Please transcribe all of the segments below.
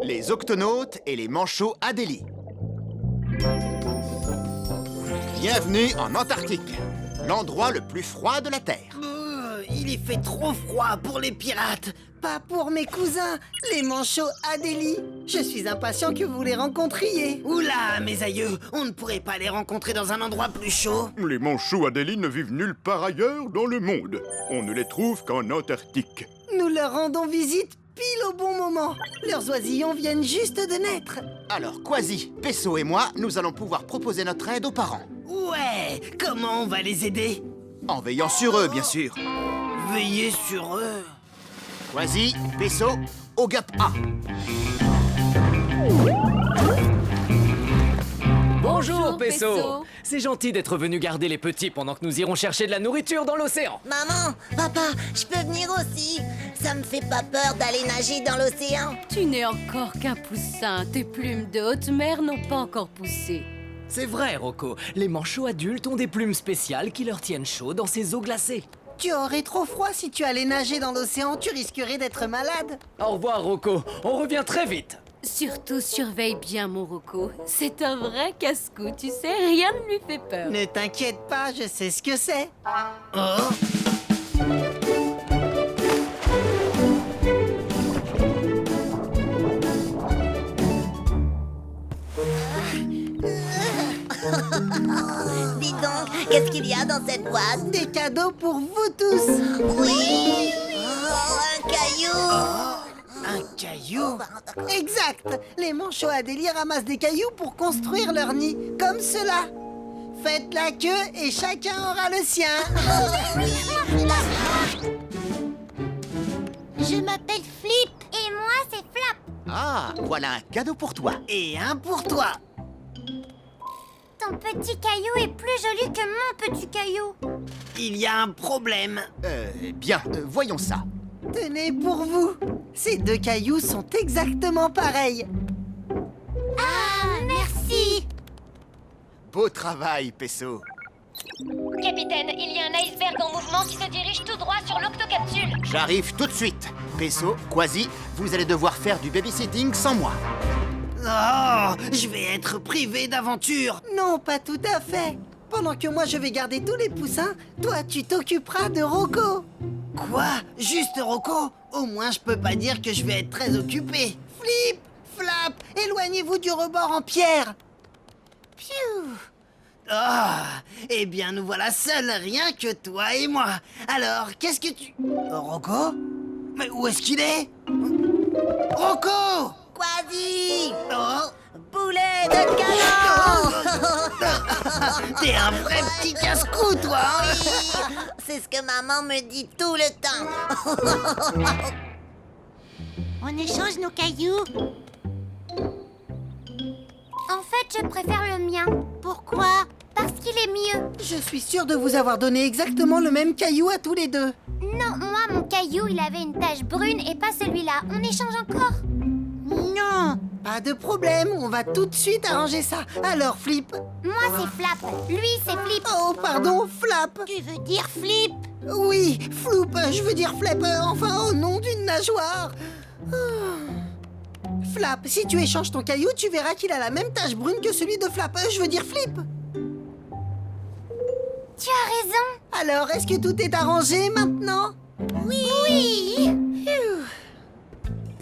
Les octonautes et les manchots Adélie. Bienvenue en Antarctique, l'endroit le plus froid de la Terre. Il y fait trop froid pour les pirates. Pas pour mes cousins, les manchots Adélie. Je suis impatient que vous les rencontriez. Oula, mes aïeux, on ne pourrait pas les rencontrer dans un endroit plus chaud? Les manchots Adélie ne vivent nulle part ailleurs dans le monde. On ne les trouve qu'en Antarctique. Nous leur rendons visite pile au bon moment. Leurs oisillons viennent juste de naître. Alors, Kwasi, Pesso et moi, nous allons pouvoir proposer notre aide aux parents. Ouais, comment on va les aider? En veillant sur eux, bien sûr. Veillez sur eux. Kwasi, Pesso, au gap A. Bonjour, Pesso. Pesso. C'est gentil d'être venu garder les petits pendant que nous irons chercher de la nourriture dans l'océan. Maman, papa, je peux venir aussi. Ça me fait pas peur d'aller nager dans l'océan. Tu n'es encore qu'un poussin. Tes plumes de haute mer n'ont pas encore poussé. C'est vrai, Rocco. Les manchots adultes ont des plumes spéciales qui leur tiennent chaud dans ces eaux glacées. Tu aurais trop froid si tu allais nager dans l'océan, tu risquerais d'être malade. Au revoir, Rocco. On revient très vite. Surtout surveille bien mon Rocco. C'est un vrai casse-cou, tu sais, rien ne lui fait peur. Ne t'inquiète pas, je sais ce que c'est. Oh. Dis donc, qu'est-ce qu'il y a dans cette boîte? Des cadeaux pour vous tous. Oui. Oh, un caillou. Un caillou? Exact. Les manchots Adélie ramassent des cailloux pour construire leur nid, comme cela. Faites la queue et chacun aura le sien. Je m'appelle Flip. Et moi, c'est Flap. Ah, voilà un cadeau pour toi. Et un pour toi. Ton petit caillou est plus joli que mon petit caillou. Il y a un problème. Bien, voyons ça. Tenez pour vous. Ces deux cailloux sont exactement pareils. Ah, merci. Beau travail, Pesso. Capitaine, il y a un iceberg en mouvement qui se dirige tout droit sur l'octocapsule. J'arrive tout de suite. Pesso, Kwasi, vous allez devoir faire du babysitting sans moi. Oh, je vais être privé d'aventure. Non, pas tout à fait. Pendant que moi je vais garder tous les poussins, toi tu t'occuperas de Rocco. Quoi? Juste Rocco? Au moins je peux pas dire que je vais être très occupé. Flip, Flap, éloignez-vous du rebord en pierre. Piou. Ah, eh bien nous voilà seuls, rien que toi et moi. Alors, qu'est-ce que tu... Rocco? Mais où est-ce qu'il est? Rocco! Quasi. Oh, Poulet de canon. t'es un vrai petit casse-cou, toi, hein? C'est ce que maman me dit tout le temps. On échange nos cailloux. En fait, je préfère le mien. Pourquoi? Parce qu'il est mieux. Je suis sûre de vous avoir donné exactement le même caillou à tous les deux. Non, moi, mon caillou, il avait une tache brune et pas celui-là. On échange encore. Non, pas de problème, on va tout de suite arranger ça. Alors, Flip. Moi, c'est Flap. Lui, c'est Flip. Oh, pardon, Flap. Tu veux dire Flip? Oui, Floup, je veux dire Flap, enfin, au nom d'une nageoire. Ah. Flap, si tu échanges ton caillou, tu verras qu'il a la même tache brune que celui de Flap. Je veux dire Flip. Tu as raison. Alors, est-ce que tout est arrangé maintenant? Oui.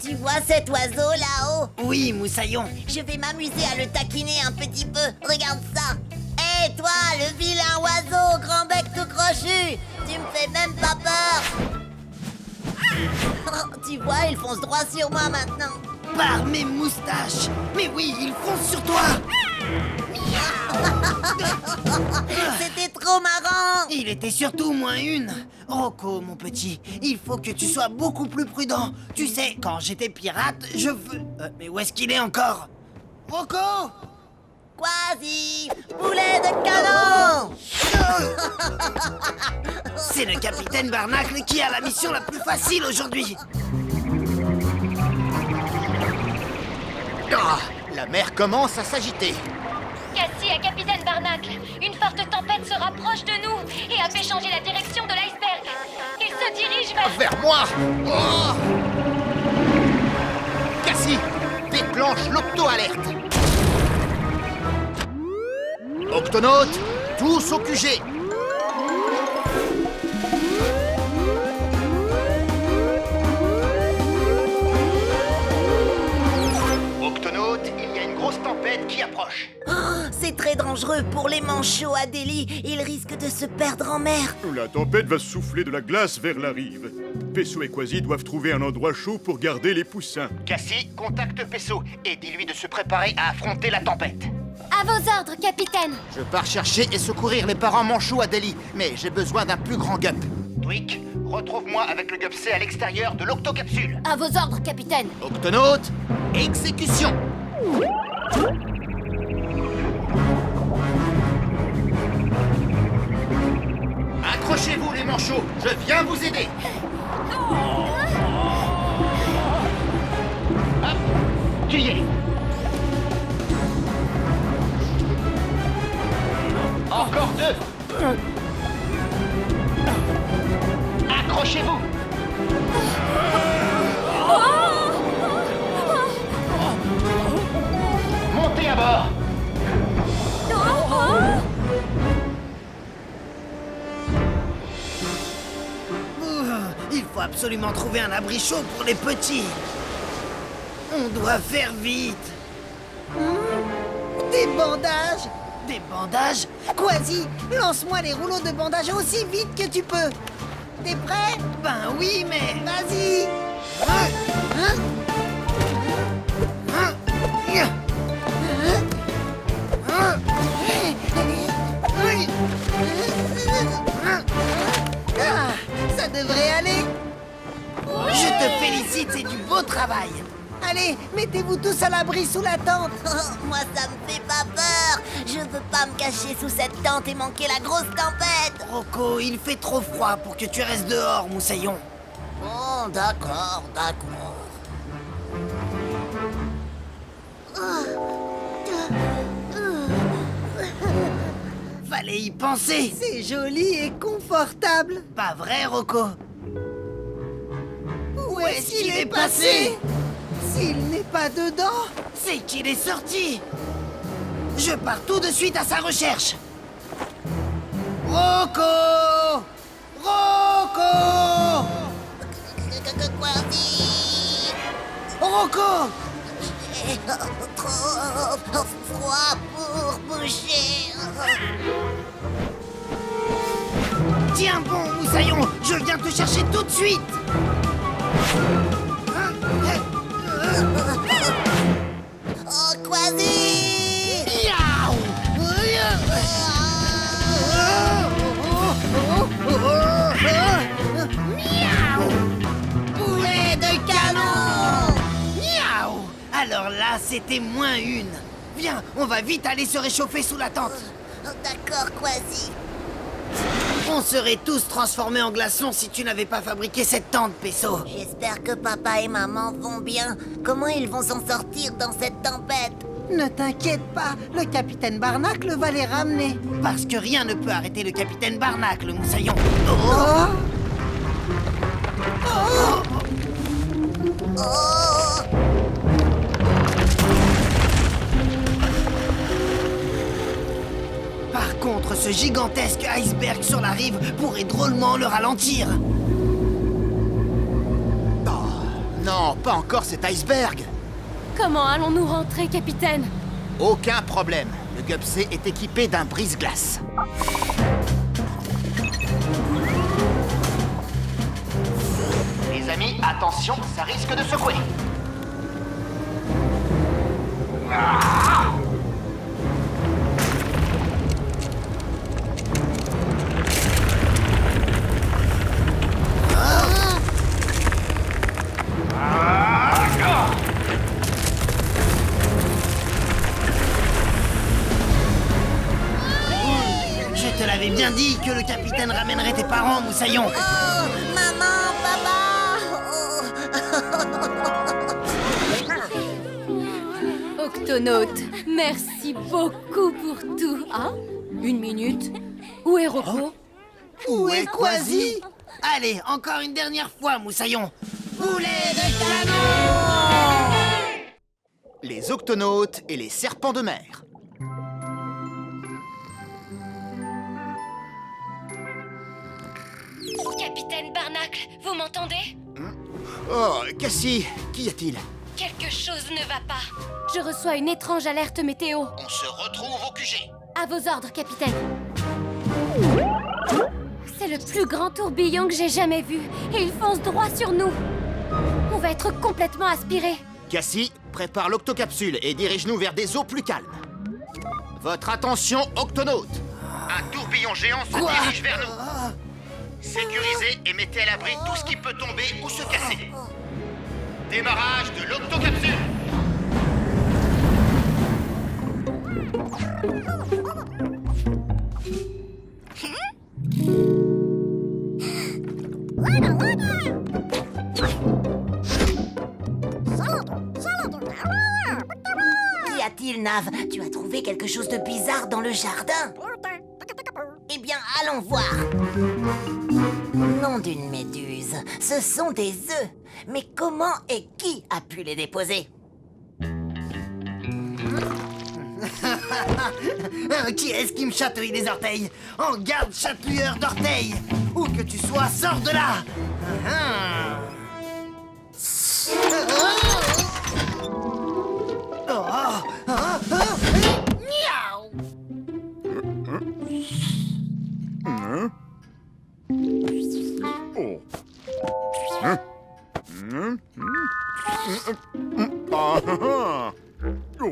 Tu vois cet oiseau là-haut? Oui, Moussaillon. Je vais m'amuser à le taquiner un petit peu. Regarde ça. Hé, toi, le vilain oiseau, grand bec tout crochu. Tu me fais même pas peur. Tu vois, il fonce droit sur moi maintenant. Par mes moustaches. Mais oui, il fonce sur toi. C'était trop marrant. Il était surtout moins une. Rocco, mon petit, il faut que tu sois beaucoup plus prudent. Tu sais, quand j'étais pirate, je veux... mais où est-ce qu'il est encore? Rocco! Quasi, poulet de canon. C'est le capitaine Barnacle qui a la mission la plus facile aujourd'hui. Ah, la mer commence à s'agiter. Cassie à Capitaine Barnacle. Une forte tempête se rapproche de nous et a fait changer la direction de l'iceberg. Il se dirige vers... Vers moi. Oh Cassie, déclenche l'octo-alerte. Octonautes, tous au QG. Octonautes, il y a une grosse tempête qui approche. Oh, c'est très dangereux pour les manchots, Adélie. Ils risquent de se perdre en mer. La tempête va souffler de la glace vers la rive. Pesso et Quasi doivent trouver un endroit chaud pour garder les poussins. Cassie, contacte Pesso et dis-lui de se préparer à affronter la tempête. À vos ordres, capitaine. Je pars chercher et secourir les parents manchots à Delhi, mais j'ai besoin d'un plus grand gup. Dwick, retrouve-moi avec le gup C à l'extérieur de l'octocapsule. À vos ordres, capitaine. Octonautes, exécution. Accrochez-vous les manchots, je viens vous aider. Hop, tu y es. Encore deux. Accrochez-vous. Montez à bord. Il faut absolument trouver un abri chaud pour les petits. On doit faire vite. Des bandages. Des bandages? Quasi, lance-moi les rouleaux de bandage aussi vite que tu peux. T'es prêt? Ben oui, mais vas-y. Ah, ça devrait aller. Je te félicite, c'est du beau travail. Allez, mettez-vous tous à l'abri sous la tente. Oh, moi, ça me fait pas peur. Je veux pas me cacher sous cette tente et manquer la grosse tempête. Rocco, il fait trop froid pour que tu restes dehors, Moussaillon. Bon, d'accord, d'accord. Fallait y penser. C'est joli et confortable. Pas vrai, Rocco? Où est-ce qu'il est passé? S'il n'est pas dedans, c'est qu'il est sorti. Je pars tout de suite à sa recherche. Rocco! Rocco! Quasi. Rocco! J'ai trop froid pour bouger. Tiens bon, Moussaillon, je viens te chercher tout de suite. Oh, Quasi! Miaou! Miaou! Boulet de canon! Miaou! Alors là, c'était moins une. Viens, on va vite aller se réchauffer sous la tente. Oh, d'accord, Quasi. On serait tous transformés en glaçons si tu n'avais pas fabriqué cette tente, Pesso. J'espère que papa et maman vont bien. Comment ils vont s'en sortir dans cette tempête? Ne t'inquiète pas, le capitaine Barnacle va les ramener. Parce que rien ne peut arrêter le capitaine Barnacle, Moussaillon. Oh! Oh! Oh! Par contre, ce gigantesque iceberg sur la rive pourrait drôlement le ralentir. Non, pas encore cet iceberg. Comment allons-nous rentrer, capitaine? Aucun problème. Le gup C est équipé d'un brise-glace. Les amis, attention, ça risque de secouer. Je te l'avais bien dit que le capitaine ramènerait tes parents, Moussaillon. Oh, maman, papa! Octonaute, merci beaucoup pour tout. Ah, une minute. Où est Rocco? Où est Quasi? Allez, encore une dernière fois, Moussaillon. Boulet de canon! les octonautes et les serpents de mer. Capitaine Barnacle, vous m'entendez? Oh, Cassie, qu'y a-t-il? Quelque chose ne va pas. Je reçois une étrange alerte météo. On se retrouve au QG. À vos ordres, capitaine. C'est le plus grand tourbillon que j'ai jamais vu. Et il fonce droit sur nous. On va être complètement aspirés. Cassie, prépare l'octocapsule et dirige-nous vers des eaux plus calmes. Votre attention, octonautes. Un tourbillon géant se dirige vers nous. Sécurisez et mettez à l'abri tout ce qui peut tomber ou se casser. Démarrage de l'octocapsule. Qu'y a-t-il, Nav? Tu as trouvé quelque chose de bizarre dans le jardin? Eh bien, allons voir. Nom d'une méduse, ce sont des œufs. Mais comment et qui a pu les déposer? Qui est-ce qui me chatouille les orteils? En garde, chatouilleur d'orteils! Où que tu sois, sors de là! Miaou! Oh. Ah, ah, ah. Oh.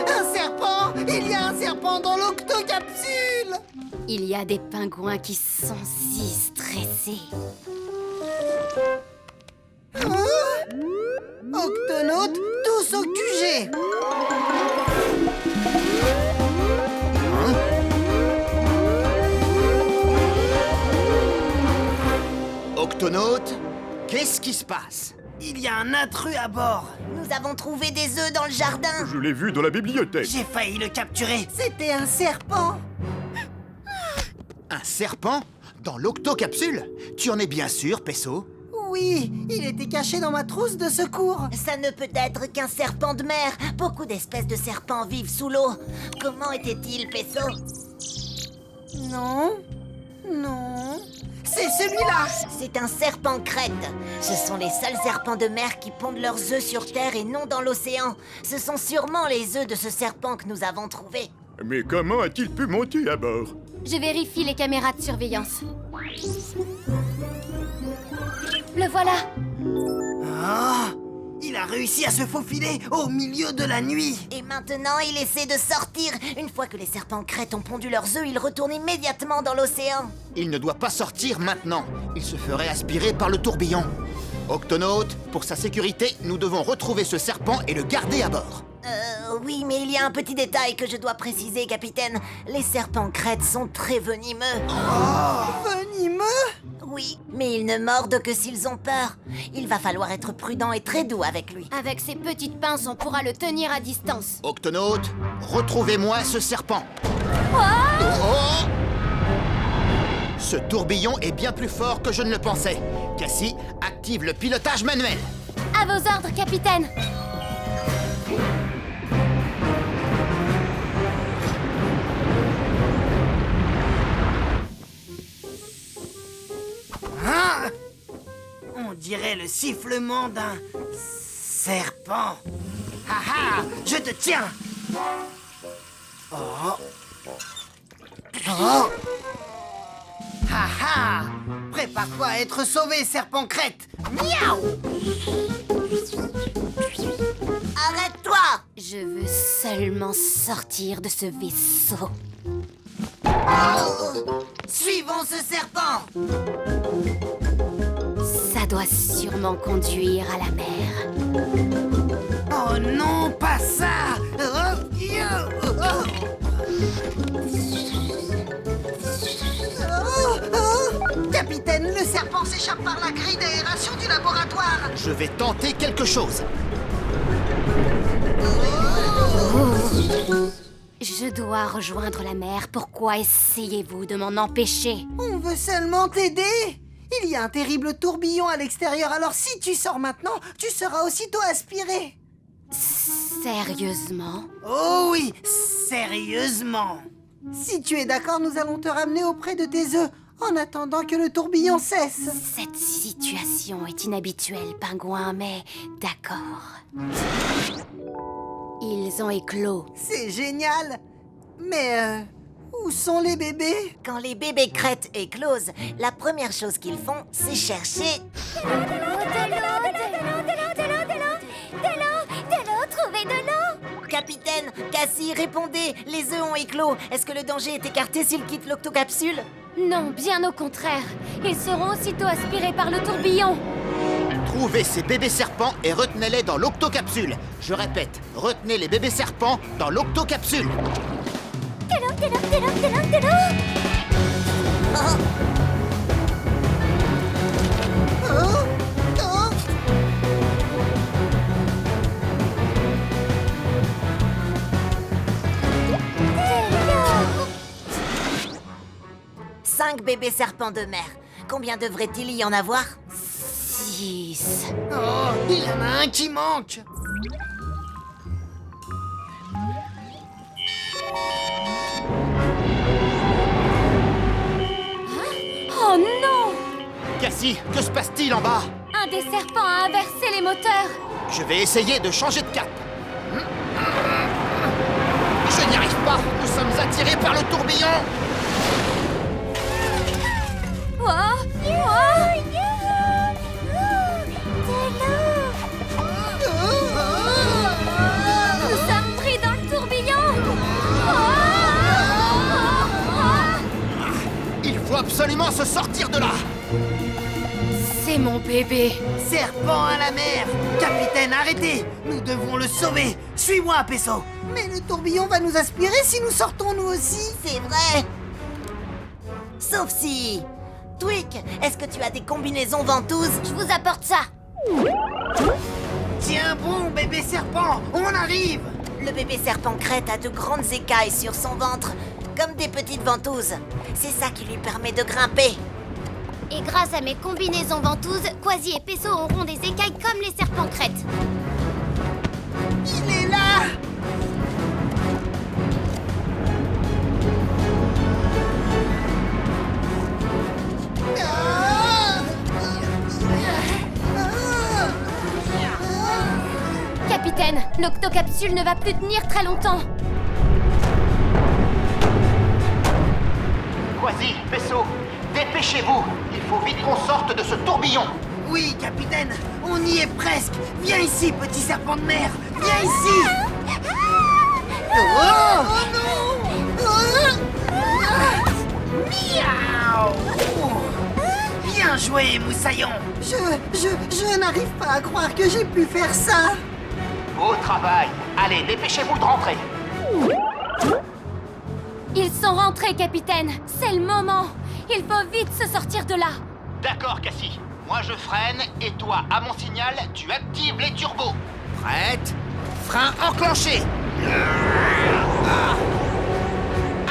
Un serpent! Il y a un serpent dans l'octocapsule! Il y a des pingouins qui sont si stressés. Octonautes, tous au QG! Octonautes, qu'est-ce qui se passe? Il y a un intrus à bord! Nous avons trouvé des œufs dans le jardin. Je l'ai vu dans la bibliothèque. J'ai failli le capturer! C'était un serpent! Un serpent? Dans l'octocapsule? Tu en es bien sûr, Pesso? Oui, il était caché dans ma trousse de secours! Ça ne peut être qu'un serpent de mer. Beaucoup d'espèces de serpents vivent sous l'eau. Comment était-il, Pesso? Non, non... C'est celui-là! C'est un serpent crête. Ce sont les seuls serpents de mer qui pondent leurs œufs sur terre et non dans l'océan. Ce sont sûrement les œufs de ce serpent que nous avons trouvés. Mais comment a-t-il pu monter à bord? Je vérifie les caméras de surveillance. Le voilà! Ah! Il a réussi à se faufiler au milieu de la nuit! Et maintenant, il essaie de sortir. Une fois que les serpents crêtes ont pondu leurs œufs, ils retournent immédiatement dans l'océan. Il ne doit pas sortir maintenant. Il se ferait aspirer par le tourbillon. Octonautes, pour sa sécurité, nous devons retrouver ce serpent et le garder à bord. Oui, mais il y a un petit détail que je dois préciser, capitaine. Les serpents crêtes sont très venimeux. Venimeux? Oui, mais ils ne mordent que s'ils ont peur. Il va falloir être prudent et très doux avec lui. Avec ses petites pinces, on pourra le tenir à distance. Octonautes, retrouvez-moi ce serpent. Oh! Ce tourbillon est bien plus fort que je ne le pensais. Cassie, active le pilotage manuel. À vos ordres, capitaine! Hein? On dirait le sifflement d'un serpent. Ah ah! Je te tiens! Oh! Oh! Ah ah! Prépare-toi à être sauvé, serpent crête! Miaou! Arrête-toi! Je veux seulement sortir de ce vaisseau. Suivons ce serpent! Ça doit sûrement conduire à la mer. Oh non, pas ça! Capitaine, le serpent s'échappe par la grille d'aération du laboratoire! je vais tenter quelque chose. Je dois rejoindre la mer. Pourquoi essayez-vous de m'en empêcher? On veut seulement t'aider. Il y a un terrible tourbillon à l'extérieur, alors si tu sors maintenant, tu seras aussitôt aspiré. Sérieusement? Oh oui, sérieusement. Si tu es d'accord, nous allons te ramener auprès de tes œufs, en attendant que le tourbillon cesse. Cette situation est inhabituelle, pingouin, mais d'accord. Ils ont éclos. C'est génial. Mais où sont les bébés? Quand les bébés crêtes éclosent, la première chose qu'ils font, c'est chercher... Trouvez de l'eau! Capitaine, Cassie, répondez. Les œufs ont éclos. Est-ce que le danger est écarté s'ils quittent l'octocapsule? Non, bien au contraire. Ils seront aussitôt aspirés par le tourbillon. Trouvez ces bébés serpents et retenez-les dans l'octocapsule. Je répète, retenez les bébés serpents dans l'octocapsule. Oh, 5 bébés serpents de mer. Combien devrait-il y en avoir? 6. oh, il y en a un qui manque. Oh non! Cassie, que se passe-t-il en bas? Un des serpents a inversé les moteurs. Je vais essayer de changer de cap. Je n'y arrive pas. Nous sommes attirés par le tourbillon. Oh! Nous sommes pris dans le tourbillon. Il faut absolument se sortir de là. C'est mon bébé. Serpent à la mer. Capitaine, arrêtez. Nous devons le sauver. Suis-moi, Peso. Mais le tourbillon va nous aspirer si nous sortons nous aussi. C'est vrai. Sauf si... Tweak, est-ce que tu as des combinaisons ventouses? Je vous apporte ça. Tiens bon, bébé serpent, on arrive. Le bébé serpent crête a de grandes écailles sur son ventre, comme des petites ventouses. C'est ça qui lui permet de grimper. Et grâce à mes combinaisons ventouses, Quasi et Peso auront des écailles comme les serpents crêtes. Il est là. Capitaine, l'octocapsule ne va plus tenir très longtemps. Quasi, Peso, dépêchez-vous. Il faut vite qu'on sorte de ce tourbillon. Oui, capitaine, on y est presque. Viens ici, petit serpent de mer. Viens ici. Oh non. Miaou. Bien joué, Moussaillon. Je n'arrive pas à croire que j'ai pu faire ça. Beau travail. Allez, dépêchez-vous de rentrer. Ils sont rentrés, capitaine. C'est le moment. Il faut vite se sortir de là. D'accord, Cassie. Moi, je freine et toi, à mon signal, tu actives les turbos. Prête? Frein enclenché.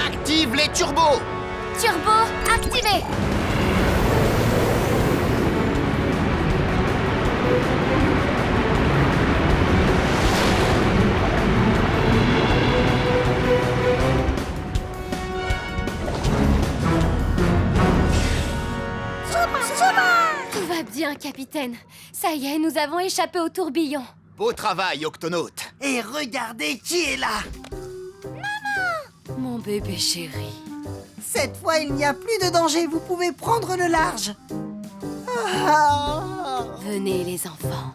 Active les turbos. Turbo activé. Tout va bien, capitaine. Ça y est, nous avons échappé au tourbillon. Beau travail, Octonaute. Et regardez qui est là. Mon bébé chéri. Cette fois, il n'y a plus de danger. Vous pouvez prendre le large. Ah. Venez, les enfants.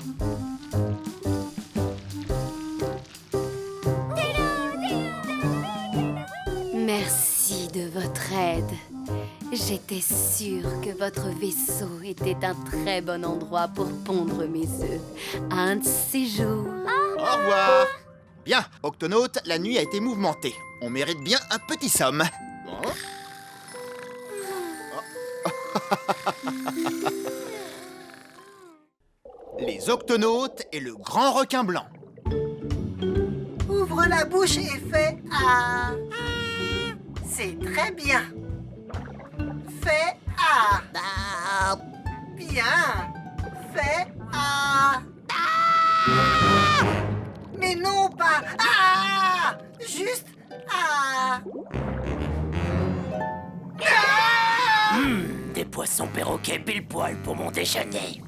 Merci de votre aide. J'étais sûre que votre vaisseau était un très bon endroit pour pondre mes œufs. Un de ces jours. Au revoir. Bien, Octonaute, la nuit a été mouvementée. On mérite bien un petit somme. Bon. les octonautes et le grand requin blanc. Ouvre la bouche et fais A. C'est très bien. Fais A. Bah, Bien. Fais A. Mais non, pas A. Juste A. Des poissons perroquets pile poil pour mon déjeuner.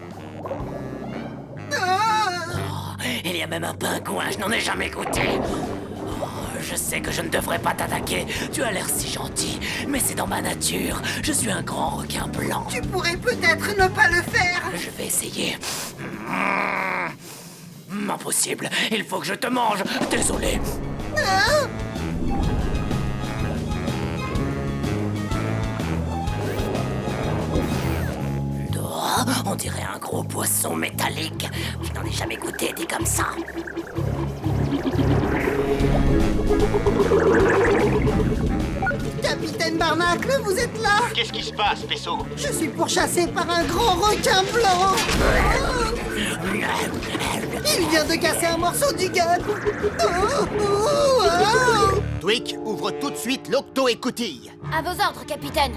Il y a même un pingouin, je n'en ai jamais goûté. Oh, je sais que je ne devrais pas t'attaquer, tu as l'air si gentil, mais c'est dans ma nature. Je suis un grand requin blanc. Tu pourrais peut-être ne pas le faire. Je vais essayer. Impossible, il faut que je te mange. Désolé. Oh, on dirait un gros poisson métallique. Je n'en ai jamais goûté dit comme ça. Capitaine Barnacle, vous êtes là? Qu'est-ce qui se passe, Pesso? Je suis pourchassé par un grand requin blanc. Il vient de casser un morceau du gup. Twig, ouvre tout de suite l'octo-écoutille. À vos ordres, capitaine.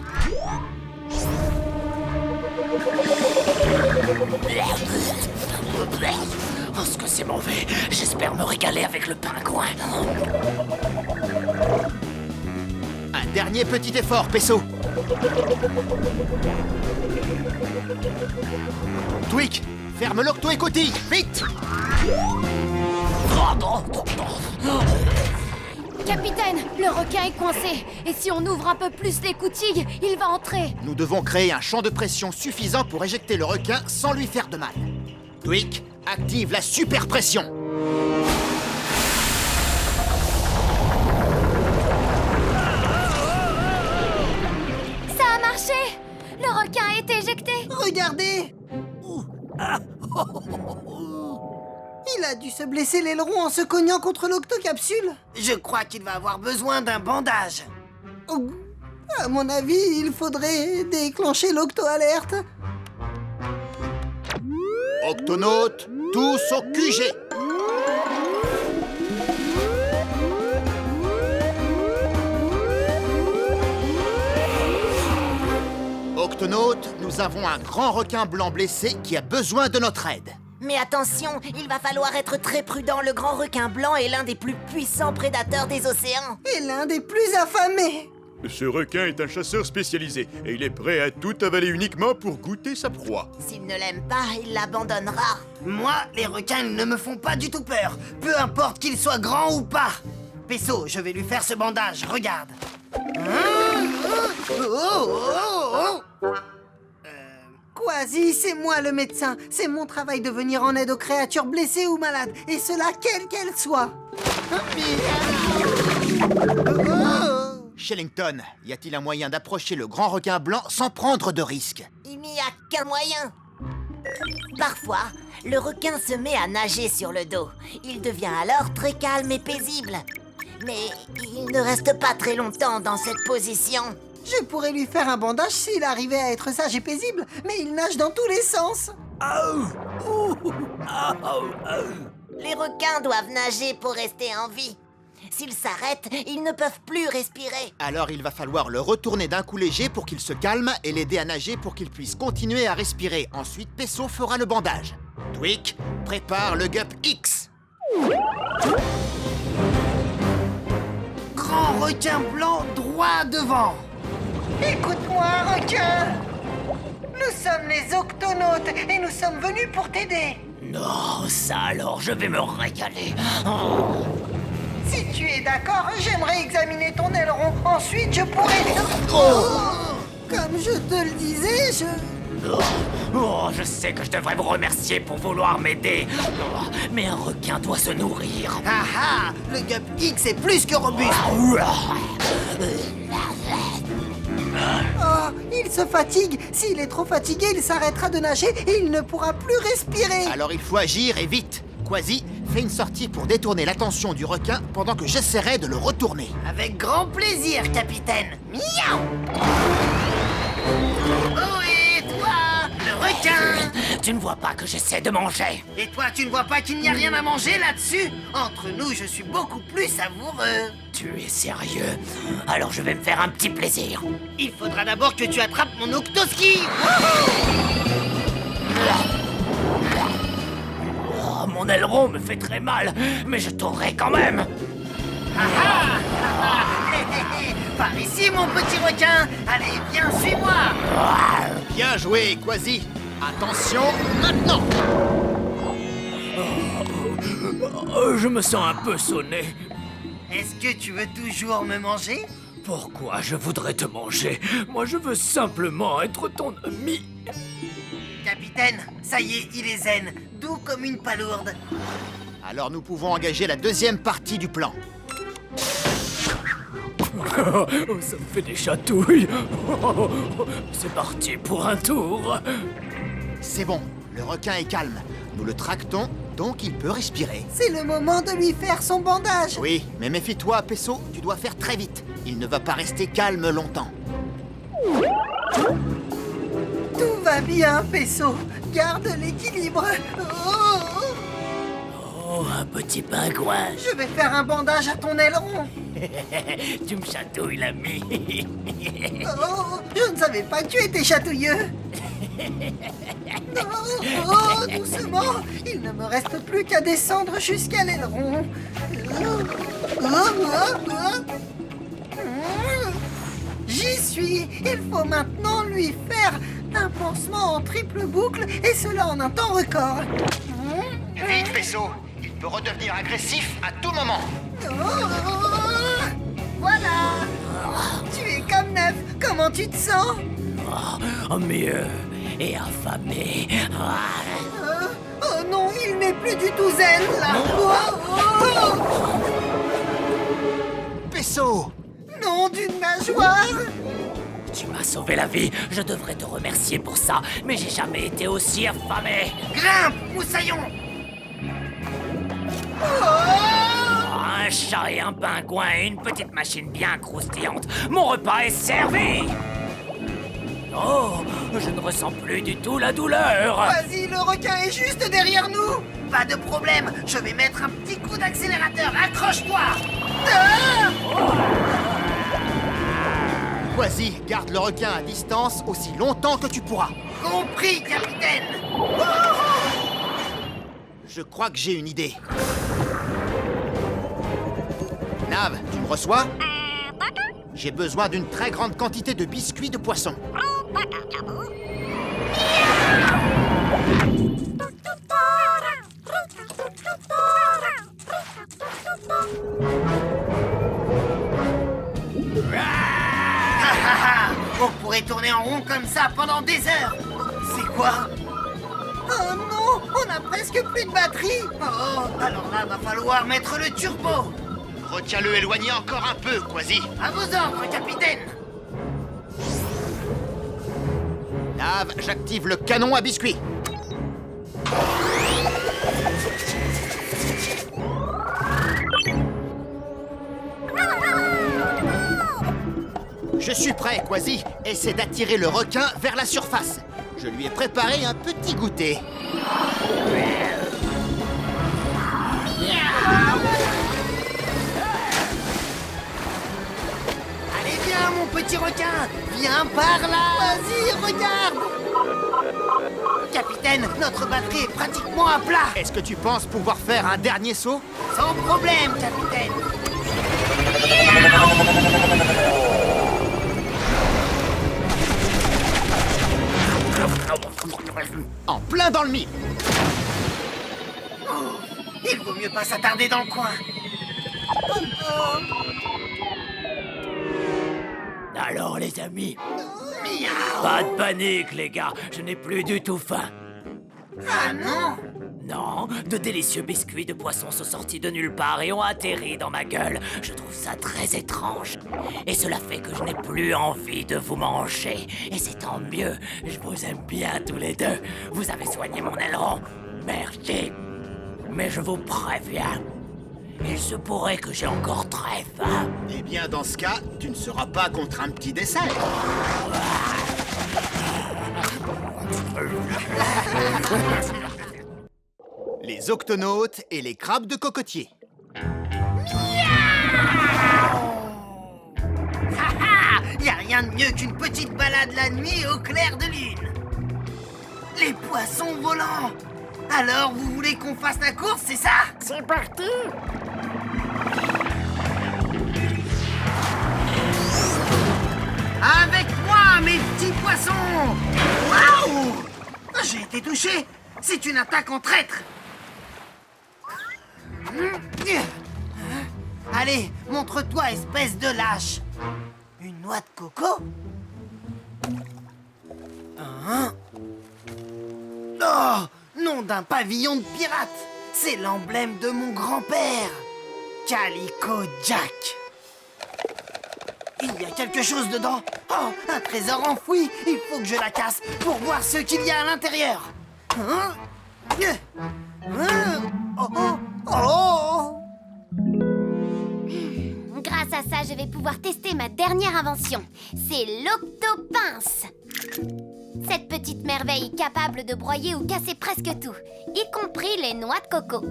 Oh, ce que c'est mauvais. J'espère me régaler avec le pingouin. Un dernier petit effort, Pesso. Twig, ferme l'octo-écoutille, vite! Capitaine, le requin est coincé. Et si on ouvre un peu plus l'écoutille, il va entrer. Nous devons créer un champ de pression suffisant pour éjecter le requin sans lui faire de mal. Twig, active la super pression. Ça a marché. Le requin a été éjecté. Regardez. Il a dû se blesser l'aileron en se cognant contre l'octocapsule. Je crois qu'il va avoir besoin d'un bandage. À mon avis, il faudrait déclencher l'octo-alerte. Octonautes, tous au QG. Octonautes, nous avons un grand requin blanc blessé qui a besoin de notre aide. mais attention, il va falloir être très prudent. Le grand requin blanc est l'un des plus puissants prédateurs des océans. Et l'un des plus affamés. Ce requin est un chasseur spécialisé et il est prêt à tout avaler uniquement pour goûter sa proie. S'il ne l'aime pas, il l'abandonnera. Moi, les requins ne me font pas du tout peur. Peu importe qu'ils soient grands ou pas. Pesso, je vais lui faire ce bandage, regarde. Quasi, c'est moi le médecin. C'est mon travail de venir en aide aux créatures blessées ou malades, et cela quelle qu'elles soient. Shellington, y a-t-il un moyen d'approcher le grand requin blanc sans prendre de risques? Il n'y a qu'un moyen. Parfois, le requin se met à nager sur le dos. Il devient alors très calme et paisible. Mais il ne reste pas très longtemps dans cette position. Je pourrais lui faire un bandage s'il arrivait à être sage et paisible, mais il nage dans tous les sens. Les requins doivent nager pour rester en vie. S'ils s'arrêtent, ils ne peuvent plus respirer. Alors il va falloir le retourner d'un coup léger pour qu'il se calme et l'aider à nager pour qu'il puisse continuer à respirer. Ensuite, Pesso fera le bandage. Twig, prépare le Gup X. Grand requin blanc droit devant. Écoute-moi, requin. Nous sommes les octonautes et nous sommes venus pour t'aider. Non, ça alors, je vais me régaler. Oh. Si tu es d'accord, j'aimerais examiner ton aileron. Ensuite, je pourrais... Comme je te le disais, Oh, je sais que je devrais vous remercier pour vouloir m'aider. Oh, mais un requin doit se nourrir. Ah ah, le Gup X est plus que robuste. Oh, il se fatigue. S'il est trop fatigué, il s'arrêtera de nager et il ne pourra plus respirer. Alors il faut agir et vite. Quasi, fais une sortie pour détourner l'attention du requin pendant que j'essaierai de le retourner. Avec grand plaisir, capitaine. Miaou. Oh, et toi, le requin! Tu ne vois pas que j'essaie de manger? Et toi, tu ne vois pas qu'il n'y a rien à manger là-dessus? Entre nous, je suis beaucoup plus savoureux. Tu es sérieux? Alors je vais me faire un petit plaisir. Il faudra d'abord que tu attrapes mon octoski. Oh, mon aileron me fait très mal, mais je tournerai quand même. Par ici, mon petit requin. Allez, viens, suis-moi. Bien joué, Quasi. Attention, maintenant. Je me sens un peu sonné. Est-ce que tu veux toujours me manger? Pourquoi je voudrais te manger? Moi, je veux simplement être ton ami. Capitaine, ça y est, il est zen, doux comme une palourde. Alors nous pouvons engager la deuxième partie du plan. Ça me fait des chatouilles. C'est parti pour un tour. C'est bon, le requin est calme. Nous le tractons, donc il peut respirer. C'est le moment de lui faire son bandage. Oui, mais méfie-toi, Pesso, tu dois faire très vite. Il ne va pas rester calme longtemps. Tout va bien, Pesso. Garde l'équilibre. Oh, un petit pingouin. Je vais faire un bandage à ton aileron. Tu me chatouilles, l'ami. Je ne savais pas que tu étais chatouilleux. Doucement. Il ne me reste plus qu'à descendre jusqu'à l'aileron. J'y suis. Il faut maintenant lui faire un pansement en triple boucle, et cela en un temps record. Vite, Pesso, il peut redevenir agressif à tout moment. Voilà. Tu es comme neuf. Comment tu te sens? Mieux et affamé. Oh non, il n'est plus du tout zen, là. Pesso! Non, d'une nageoire. Tu m'as sauvé la vie. Je devrais te remercier pour ça, mais j'ai jamais été aussi affamé. Grimpe, moussaillon. Un chat et un pingouin et une petite machine bien croustillante. Mon repas est servi. Oh, je ne ressens plus du tout la douleur. Vas-y, le requin est juste derrière nous. Pas de problème, je vais mettre un petit coup d'accélérateur. Accroche-toi. Quasi, garde le requin à distance aussi longtemps que tu pourras. Compris, capitaine. Je crois que j'ai une idée. Nav, tu me reçois? J'ai besoin d'une très grande quantité de biscuits de poisson. On pourrait tourner en rond comme ça pendant des heures. C'est quoi? Oh non, on a presque plus de batterie. Oh, alors là, va falloir mettre le turbo. Retiens-le éloigné encore un peu, Quasi. À vos ordres, capitaine. Nav, j'active le canon à biscuits. Je suis prêt, Quasi. Essaie d'attirer le requin vers la surface. Je lui ai préparé un petit goûter. Allez, viens, mon petit requin. Viens par là. Vas-y, regarde. Capitaine, notre batterie est pratiquement à plat. Est-ce que tu penses pouvoir faire un dernier saut? Sans problème, capitaine. En plein dans le mille. Il vaut mieux pas s'attarder dans le coin. Alors, les amis, Miaou. pas de panique, les gars. Je n'ai plus du tout faim. Ah non. Non, de délicieux biscuits de poisson sont sortis de nulle part et ont atterri dans ma gueule. Je trouve ça très étrange. Et cela fait que je n'ai plus envie de vous manger. Et c'est tant mieux. Je vous aime bien tous les deux. Vous avez soigné mon aileron. Merci. Mais je vous préviens, il se pourrait que j'ai encore très faim. Eh bien, dans ce cas, tu ne seras pas contre un petit dessert. Les octonautes et les crabes de cocotier. Y a rien de mieux qu'une petite balade la nuit au clair de lune. Les poissons volants. Alors, vous voulez qu'on fasse la course, c'est ça? C'est parti! Avec moi, mes petits poissons! Waouh! J'ai été touché. C'est une attaque en traître. Allez, montre-toi, espèce de lâche. Une noix de coco? Hein? Oh, nom d'un pavillon de pirate. C'est l'emblème de mon grand-père, Calico Jack. Il y a quelque chose dedans. Oh, un trésor enfoui. Il faut que je la casse pour voir ce qu'il y a à l'intérieur. Hein? Oh, oh, oh. Grâce à ça, je vais pouvoir tester ma dernière invention. C'est l'octopince. Cette petite merveille capable de broyer ou casser presque tout, y compris les noix de coco.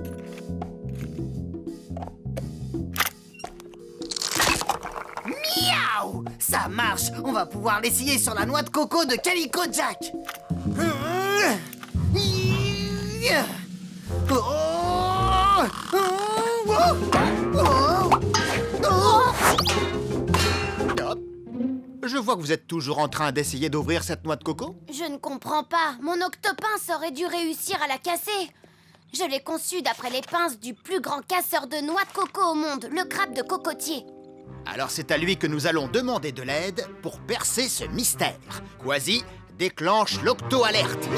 Miaou! Ça marche. On va pouvoir l'essayer sur la noix de coco de Calico Jack. Je vois que vous êtes toujours en train d'essayer d'ouvrir cette noix de coco. Je ne comprends pas. Mon octopince aurait dû réussir à la casser. Je l'ai conçu d'après les pinces du plus grand casseur de noix de coco au monde, le crabe de cocotier. Alors c'est à lui que nous allons demander de l'aide pour percer ce mystère. Quasi déclenche l'octo-alerte.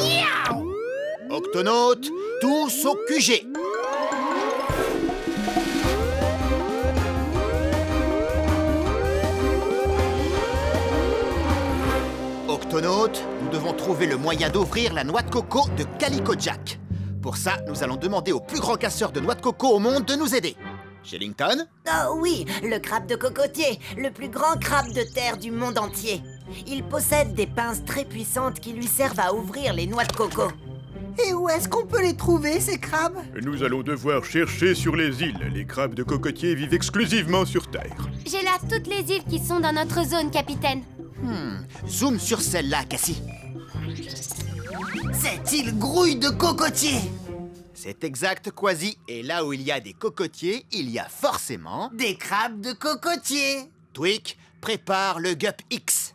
Octonautes, tous au QG. Octonautes, nous devons trouver le moyen d'ouvrir la noix de coco de Calico Jack. Pour ça, nous allons demander au plus grand casseur de noix de coco au monde de nous aider. Shellington? Oh oui, le crabe de cocotier, le plus grand crabe de terre du monde entier. Il possède des pinces très puissantes qui lui servent à ouvrir les noix de coco. Et où est-ce qu'on peut les trouver, ces crabes? Nous allons devoir chercher sur les îles. Les crabes de cocotier vivent exclusivement sur Terre. J'ai là toutes les îles qui sont dans notre zone, capitaine. Zoom sur celle-là, Cassie. Cette île grouille de cocotiers. C'est exact, Quasi. Et là où il y a des cocotiers, il y a forcément... Des crabes de cocotiers. Tweak, prépare le Gup X.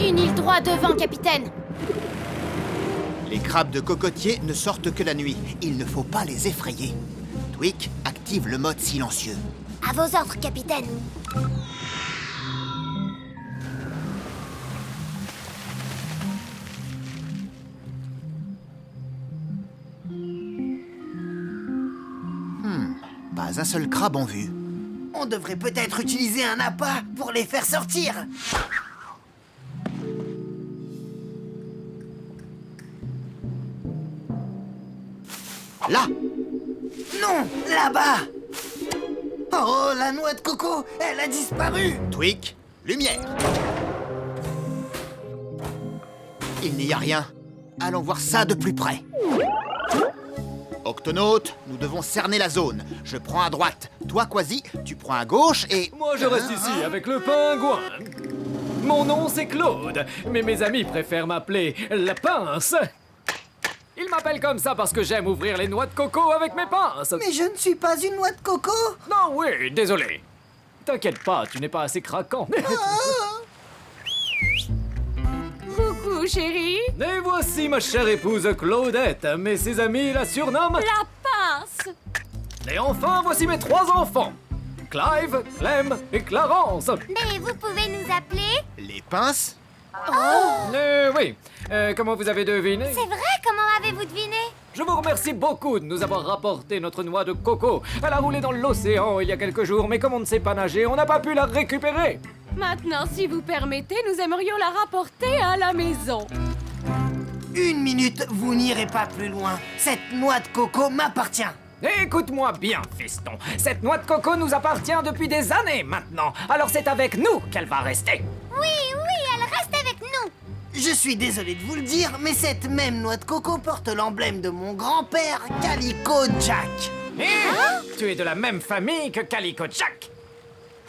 Une île droit devant, capitaine. Les crabes de cocotier ne sortent que la nuit. Il ne faut pas les effrayer. Tweak, active le mode silencieux. À vos ordres, capitaine. Pas un seul crabe en vue. On devrait peut-être utiliser un appât pour les faire sortir. Là! Non, là-bas. Oh, la noix de coco, elle a disparu. Tweak, lumière. Il n'y a rien. Allons voir ça de plus près. Octonautes, nous devons cerner la zone. Je prends à droite. Toi, Quasi, tu prends à gauche et... Moi, je reste ici avec le pingouin. Mon nom, c'est Claude, mais mes amis préfèrent m'appeler la pince. Ils m'appellent comme ça parce que j'aime ouvrir les noix de coco avec mes pinces. Mais je ne suis pas une noix de coco. Non, oui, désolé. T'inquiète pas, tu n'es pas assez craquant. Coucou, chérie. Et voici ma chère épouse Claudette, mais ses amis la surnomment... La pince. Et enfin, voici mes 3 enfants. Clive, Clem et Clarence. Mais vous pouvez nous appeler? Les pinces? Oui. Comment vous avez deviné? C'est vrai, comment avez-vous deviné? Je vous remercie beaucoup de nous avoir rapporté notre noix de coco. Elle a roulé dans l'océan il y a quelques jours, mais comme on ne sait pas nager, on n'a pas pu la récupérer. Maintenant, si vous permettez, nous aimerions la rapporter à la maison. Une minute, vous n'irez pas plus loin. Cette noix de coco m'appartient. Écoute-moi bien, fiston. Cette noix de coco nous appartient depuis des années maintenant. Alors c'est avec nous qu'elle va rester. Oui, elle reste avec nous. Je suis désolé de vous le dire, mais cette même noix de coco porte l'emblème de mon grand-père, Calico Jack. Tu es de la même famille que Calico Jack.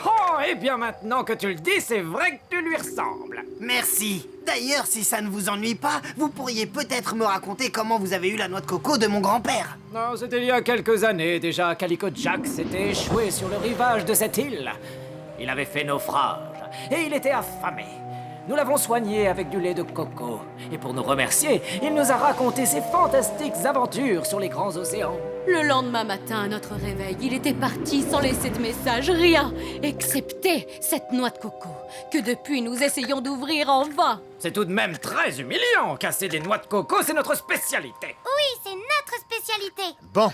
Oh, et bien maintenant que tu le dis, c'est vrai que tu lui ressembles. Merci. D'ailleurs, si ça ne vous ennuie pas, vous pourriez peut-être me raconter comment vous avez eu la noix de coco de mon grand-père. Non, c'était il y a quelques années déjà. Calico Jack s'était échoué sur le rivage de cette île. Il avait fait naufrage et il était affamé. Nous l'avons soigné avec du lait de coco. Et pour nous remercier, il nous a raconté ses fantastiques aventures sur les grands océans. Le lendemain matin, à notre réveil, il était parti sans laisser de message, rien, excepté cette noix de coco, que depuis nous essayons d'ouvrir en vain. C'est tout de même très humiliant. Casser des noix de coco, c'est notre spécialité. Oui, c'est notre spécialité. Bon,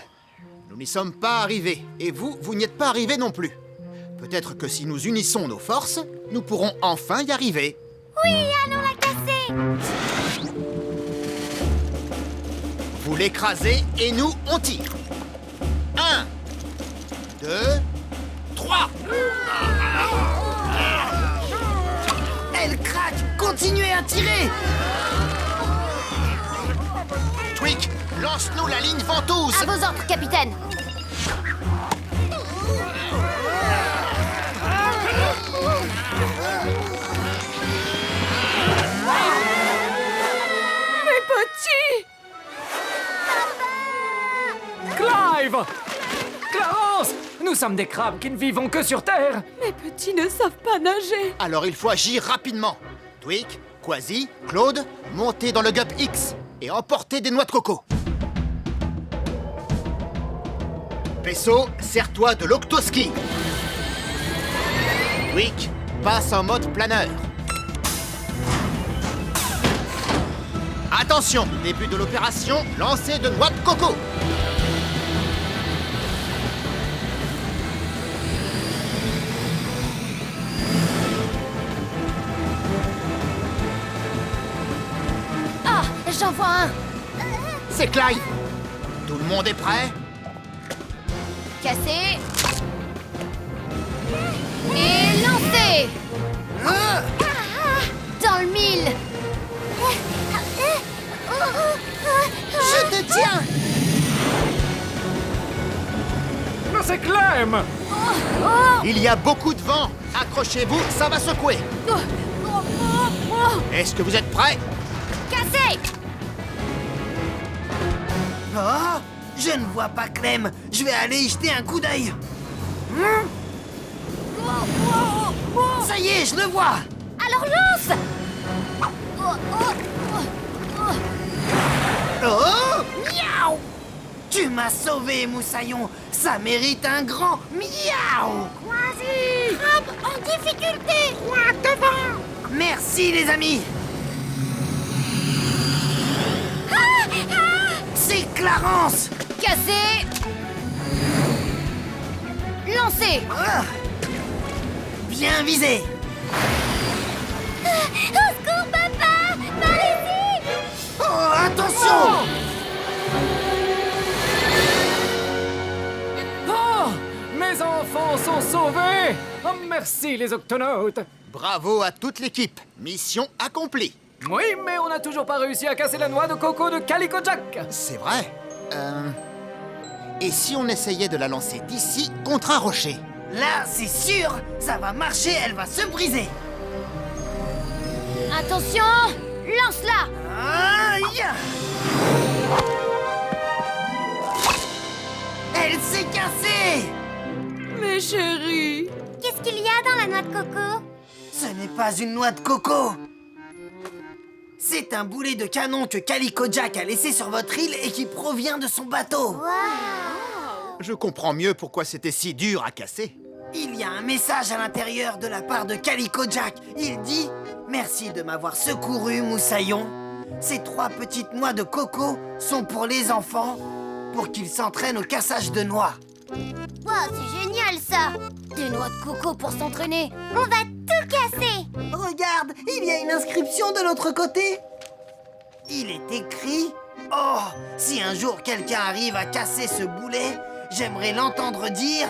nous n'y sommes pas arrivés. Et vous n'y êtes pas arrivés non plus. Peut-être que si nous unissons nos forces, nous pourrons enfin y arriver. Oui, allons la casser. Vous l'écrasez et nous, on tire. 1, 2, 3. Elle craque. Continuez à tirer. Tweak, lance-nous la ligne ventouse. À vos ordres, capitaine. Mes petits! Clive! Clarence! Nous sommes des crabes qui ne vivons que sur Terre. Mes petits ne savent pas nager. Alors il faut agir rapidement. Tweak, Quasi, Claude, montez dans le Gup X et emportez des noix de coco. Pesso, sers-toi de l'octoski. Tweak, passe en mode planeur. Attention, début de l'opération, lancer de noix de coco. Ah, j'en vois un. C'est Clive. Tout le monde est prêt? Cassé. Et lancé. Dans le mille. Je te tiens. Mais c'est Clem! Il y a beaucoup de vent. Accrochez-vous, ça va secouer. Est-ce que vous êtes prêts? Cassé. Oh, je ne vois pas Clem. Je vais aller y jeter un coup d'œil. Ça y est, je le vois. Alors lance. Oh, miaou. Tu m'as sauvé, Moussaillon. Ça mérite un grand miaou. Vas-y. Crabe en difficulté. Droit devant. Merci, les amis. C'est Clarence. Cassé. Lancé. Ah. Bien visé. Au secours, papa. Par ici. Oh, attention. Oh! Mes enfants sont sauvés! Oh, merci les octonautes! Bravo à toute l'équipe. Mission accomplie. Oui, mais on n'a toujours pas réussi à casser la noix de coco de Calico Jack! C'est vrai. Et si on essayait de la lancer d'ici contre un rocher? Là, c'est sûr. Ça va marcher, elle va se briser. Attention. Lance-la. Aïe. Elle s'est cassée. Mes chéris. Qu'est-ce qu'il y a dans la noix de coco? Ce n'est pas une noix de coco. C'est un boulet de canon que Calico Jack a laissé sur votre île et qui provient de son bateau. Je comprends mieux pourquoi c'était si dur à casser. Il y a un message à l'intérieur de la part de Calico Jack. Il dit « Merci de m'avoir secouru, Moussaillon. Ces 3 petites noix de coco sont pour les enfants, pour qu'ils s'entraînent au cassage de noix. » Wow, c'est génial ça. Des noix de coco pour s'entraîner. On va tout casser. Regarde, il y a une inscription de l'autre côté. Il est écrit Oh, si un jour quelqu'un arrive à casser ce boulet, j'aimerais l'entendre dire